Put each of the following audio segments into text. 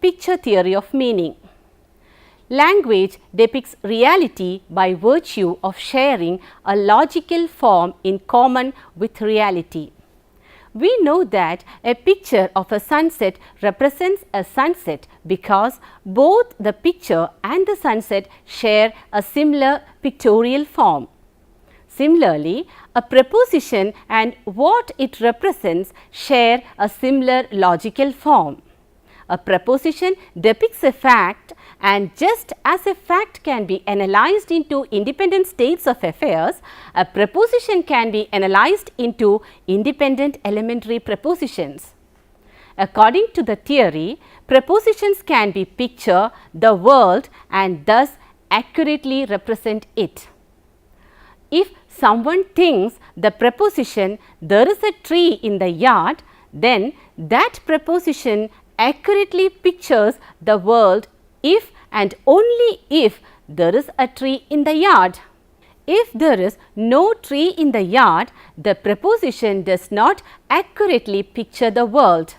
picture theory of meaning. Language depicts reality by virtue of sharing a logical form in common with reality. We know that a picture of a sunset represents a sunset because both the picture and the sunset share a similar pictorial form. Similarly, a preposition and what it represents share a similar logical form. A preposition depicts a fact, and just as a fact can be analyzed into independent states of affairs, a preposition can be analyzed into independent elementary prepositions. According to the theory, prepositions can be picture the world and thus accurately represent it. If someone thinks the preposition "there is a tree in the yard," then that preposition accurately pictures the world if and only if there is a tree in the yard. If there is no tree in the yard, the preposition does not accurately picture the world.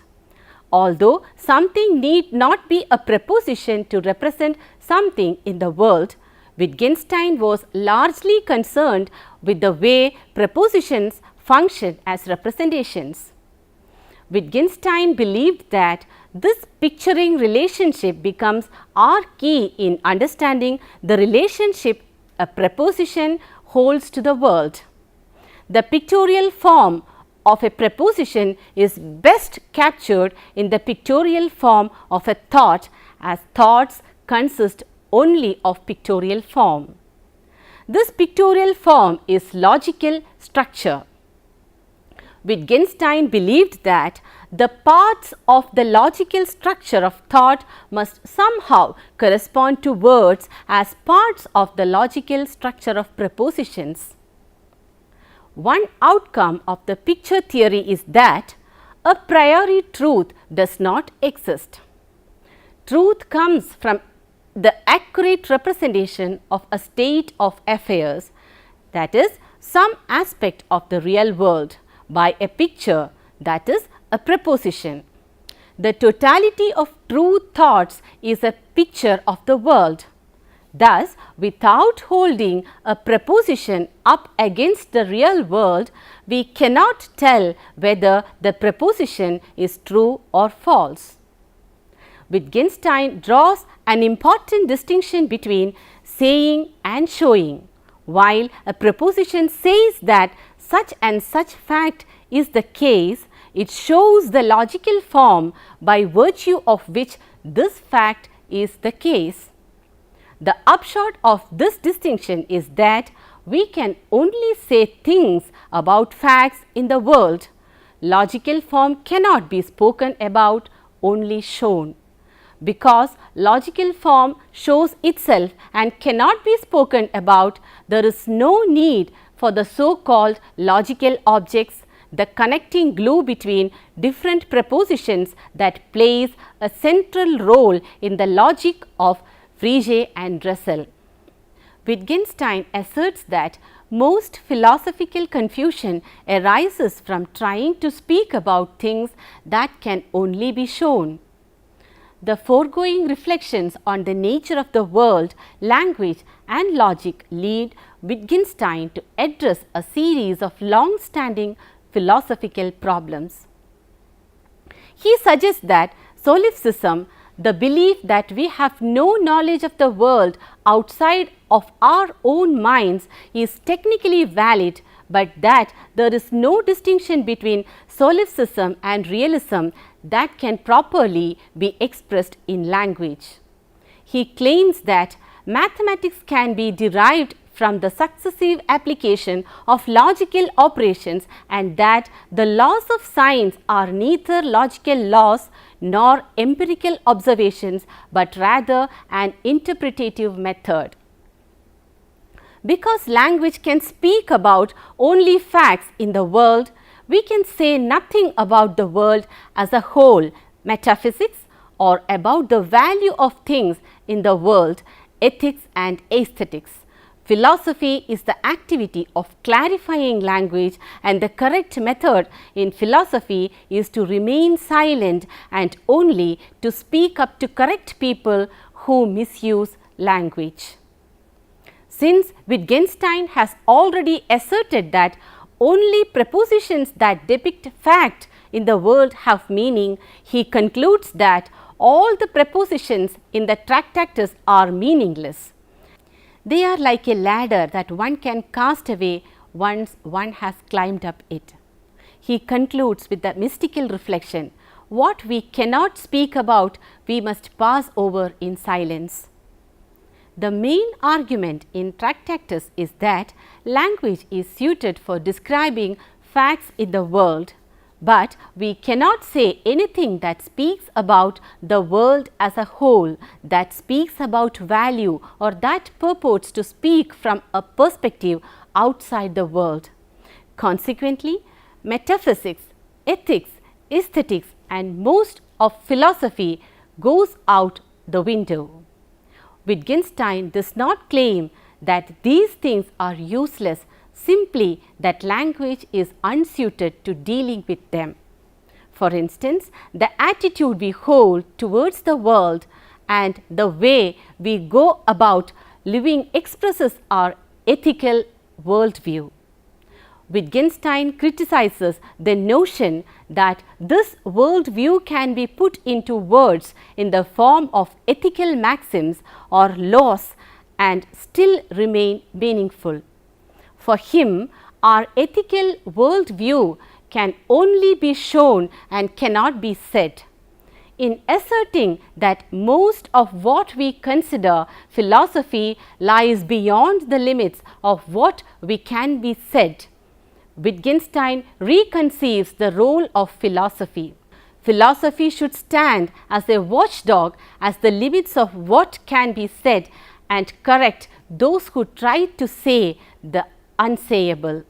Although something need not be a preposition to represent something in the world, Wittgenstein was largely concerned with the way prepositions function as representations. Wittgenstein believed that this picturing relationship becomes our key in understanding the relationship a preposition holds to the world. The pictorial form of a preposition is best captured in the pictorial form of a thought, as thoughts consist only of pictorial form. This pictorial form is logical structure. Wittgenstein believed that the parts of the logical structure of thought must somehow correspond to words as parts of the logical structure of prepositions. One outcome of the picture theory is that a priori truth does not exist. Truth comes from the accurate representation of a state of affairs, that is, some aspect of the real world, by a picture, that is, a preposition. The totality of true thoughts is a picture of the world. Thus, without holding a preposition up against the real world, we cannot tell whether the preposition is true or false. Wittgenstein draws an important distinction between saying and showing. While a preposition says that such and such fact is the case, it shows the logical form by virtue of which this fact is the case. The upshot of this distinction is that we can only say things about facts in the world. Logical form cannot be spoken about, only shown. Because logical form shows itself and cannot be spoken about, there is no need for the so-called logical objects, the connecting glue between different prepositions that plays a central role in the logic of Frege and Russell. Wittgenstein asserts that most philosophical confusion arises from trying to speak about things that can only be shown. The foregoing reflections on the nature of the world, language and logic lead Wittgenstein to address a series of long-standing philosophical problems. He suggests that solipsism, the belief that we have no knowledge of the world outside of our own minds, is technically valid, but that there is no distinction between solipsism and realism that can properly be expressed in language. He claims that mathematics can be derived from the successive application of logical operations, and that the laws of science are neither logical laws nor empirical observations, but rather an interpretative method. Because language can speak about only facts in the world, we can say nothing about the world as a whole, metaphysics, or about the value of things in the world, ethics and aesthetics. Philosophy is the activity of clarifying language, and the correct method in philosophy is to remain silent and only to speak up to correct people who misuse language. Since Wittgenstein has already asserted that only prepositions that depict fact in the world have meaning, he concludes that all the prepositions in the Tractatus are meaningless. They are like a ladder that one can cast away once one has climbed up it. He concludes with the mystical reflection, what we cannot speak about, we must pass over in silence. The main argument in Tractatus is that language is suited for describing facts in the world, but we cannot say anything that speaks about the world as a whole, that speaks about value, or that purports to speak from a perspective outside the world. Consequently, metaphysics, ethics, aesthetics, and most of philosophy goes out the window. Wittgenstein does not claim that these things are useless, simply that language is unsuited to dealing with them. For instance, the attitude we hold towards the world and the way we go about living expresses our ethical worldview. Wittgenstein criticizes the notion that this worldview can be put into words in the form of ethical maxims or laws and still remain meaningful. For him, our ethical worldview can only be shown and cannot be said. In asserting that most of what we consider philosophy lies beyond the limits of what we can be said, Wittgenstein reconceives the role of philosophy. Philosophy should stand as a watchdog as the limits of what can be said and correct those who try to say the unsayable.